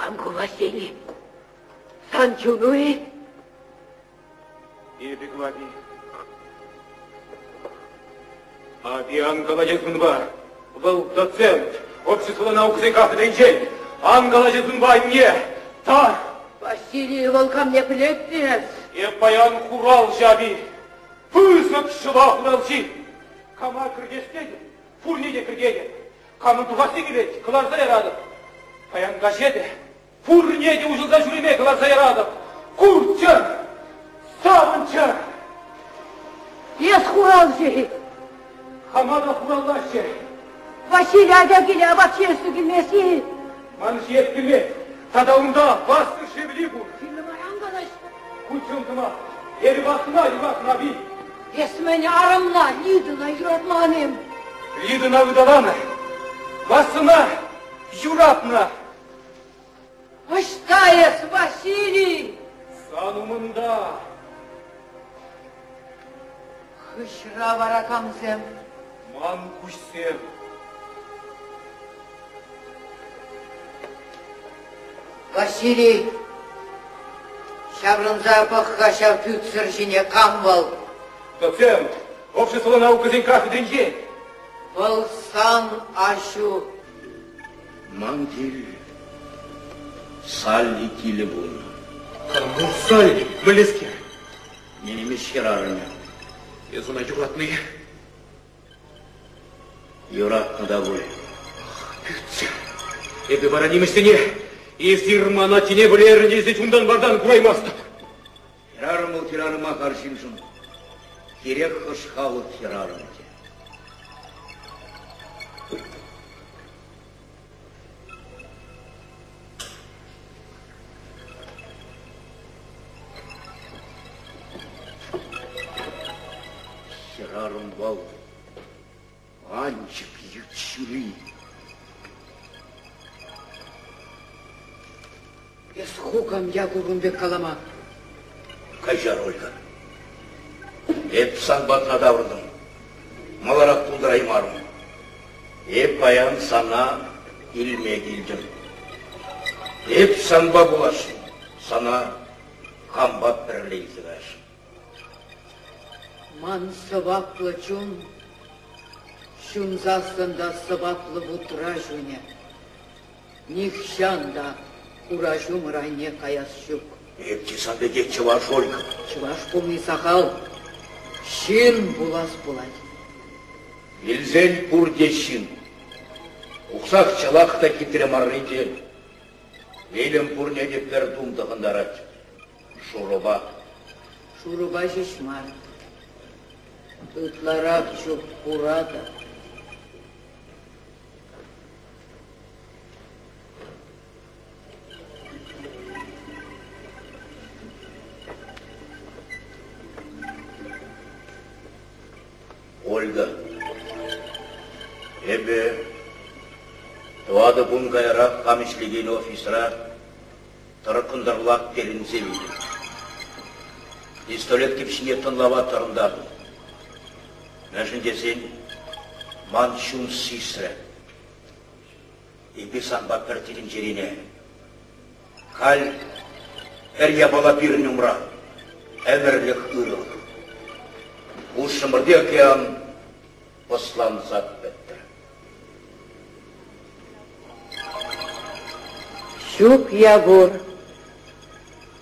Самку Василий. Санчунуи. Ебеглави. Аби Ангалажезунба был доцент общества наук и кафедры инженер. Ангалажезунба не та. Василий волкам не плетнес. Епаян хурал жаби. Пысок шыла хуралчи. Кама кыргестеди. Фурниде кыргеде. Камын туғасы келет. Кыларса ярадық. Паян гашеде. Фурниде ужылда жүреме кыларса ярадық. Курчы. Савынчы. Ес хуралчы. Хамада хураллашы. Василий адагиле абачесу келмесі. Манış yetkili. Tadağında bastır şevli bu. Şimdi marangalış. Kuçuntıma. Eri bakına bir. Esmeni aramla, lidına yürotmanım. Lidına vıdalanı. Basına, юратна. Аштаес, Василий! Санумында. Хышра варакамсем. Ман кушсем. Василий, шабрынза пахкашав тютсыр жіне камбал. Доцент, общество наук и кафедры инженер. Был сан ашу. Мангил, салли килебун. Камбул салли, близкие. Ненемес херарыны. Езуна юратные. Юратны да бұл. Бүтсе. Эбі бараниместіне. Езирмана тіне білерін езде чундан бардан кураймастық. Херарымыл херарыма қаршымшын. Керек хышхалы херарымы. Херарым бал. Анчик ючули. С хуком я гурумбек калама. Кайжар Ольга. Эп санбатына давырдым. Маларақ тұлдыраймарым. Эп аян сана илме келдім. Эп санба болашын. Сана қамбат бірлейді ғашын. Ман сываплы чун. Шун застында сываплы бұтыра жөне. Нихшанда. Уражум райне каяс щук. Эпти сандыге чываш Ольга. Чываш помни сахал. Шин булас булай. Илзен пурдешин. Уқсақ чалақта кетіре маррите. Елім пурне дептер думдығындарат. Шуруба. Шуруба жишмар. Тутларак чук пурада. Ольга. Эбе туады бұн қайрақ қамышлеген офисра тұрықындырлақ келін зелейді. Пистолет кепшіне тынлава тұрындады. Мәшін десен, ман шун сисрі. Эбе санба піртілін жеріне. Кал әр ябала бір нұмра. Әмірлік ұрық. Ушымырды океан послан зат бітті. Щук ябур.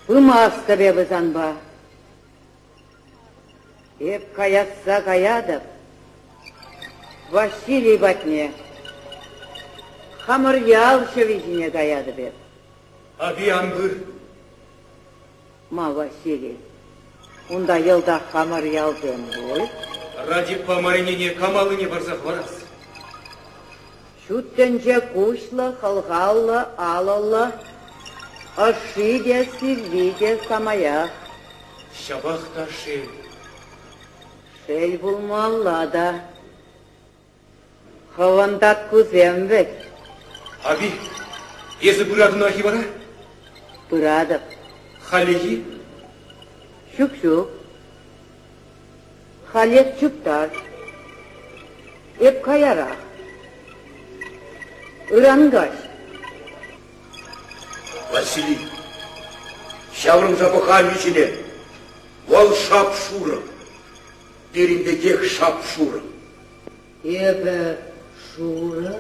Вымаста бебі занба. Еп каятса каядып. Василий батне. Хамыр ял шевизіне каяды беп. Аби ангыр. Ма Василий. Унда елда хамыр ялдым бой. Ради помаренения камалыне барзақ барас. Шуттенже кушлы, хылғаллы, алылы, ашиде, сирвиде, самая. Шабақта шел. Шел булмалла да. Хавандат кузем бек. Аби, езі бұрадын ахи бара? Бұрадып. Халеги? Шук-шук. Халет чуптар. Еп каярақ. Ирангаш. Василий, шаврым запахами içine, вал шапшура, перембегех шапшура. Эбе Шура?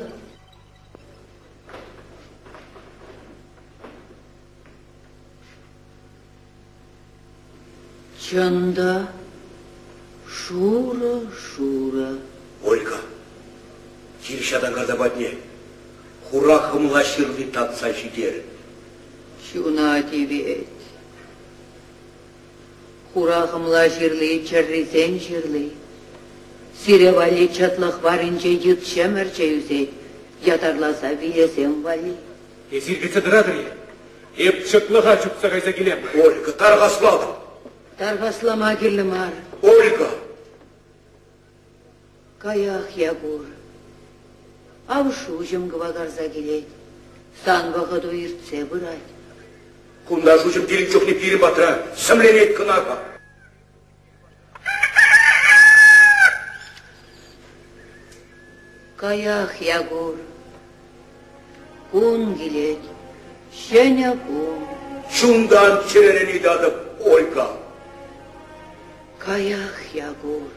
Чанда Шура, Шура. Ольга, Киршадан газабатне, хурахым лаширли татса жидер. Шуна тибет. Хурахымла жирлей, чарризен жирлей. Сиревали чатлах барынче ютше мәрче юзет. Ятарласа биесен вали. Езиргіці дырадыры. Еп чытлыға чүпсі қайса келем. Ольга, таргаслады. Таргаслама керлімар. Ольга, Каях ягур. Авшу жымгыва гарза келет. Сан вағыду иртсе бұрайд. кунда жужым делим чохни пирим батра, самленет кынака. Каях ягур. Кун келет. Шеня кун. Шундан черенени дадып, Ольга. Каях ягур.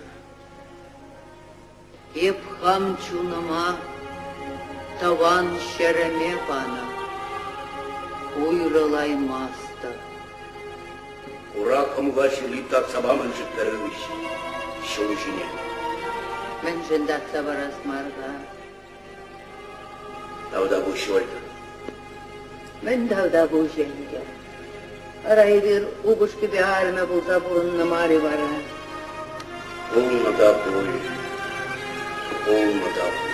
Еп хам чунама. Таван шереме бана. Уйрылай маста. Хурахым лаширли татса бамын жыттарывыш. Шылышыне. Мен жындатса барас марга. Давда буш, Ольга. Мен давда bu жenge. Арай bir убыш gibi halime bulsa bulunna mari vara. Olmadı boy. Olmadı.